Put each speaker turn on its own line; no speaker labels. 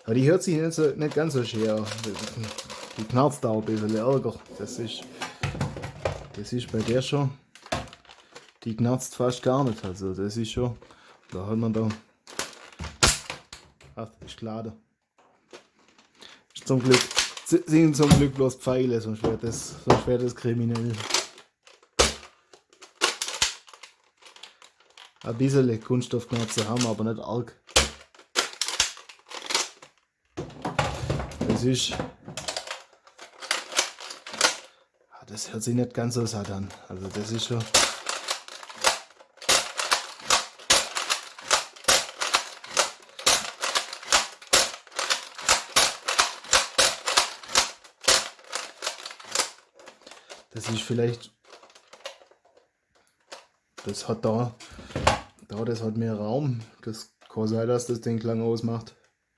Aber die hört sich nicht ganz so schön an. Die knarzt auch ein bisschen ärger. Das ist bei der schon. Die knarzt fast gar nicht. Also das ist schon. Da hat man da. Ach, ist geladen. Zum Glück. Sind zum Glück bloß Pfeile, sonst wäre das kriminell. Ein bisschen Kunststoffknarze haben, aber nicht arg. Das ist. Das hört sich nicht ganz so satt an. Also das ist schon. Das ist vielleicht. Das hat das hat mehr Raum. Das kann sein, dass das den Klang ausmacht.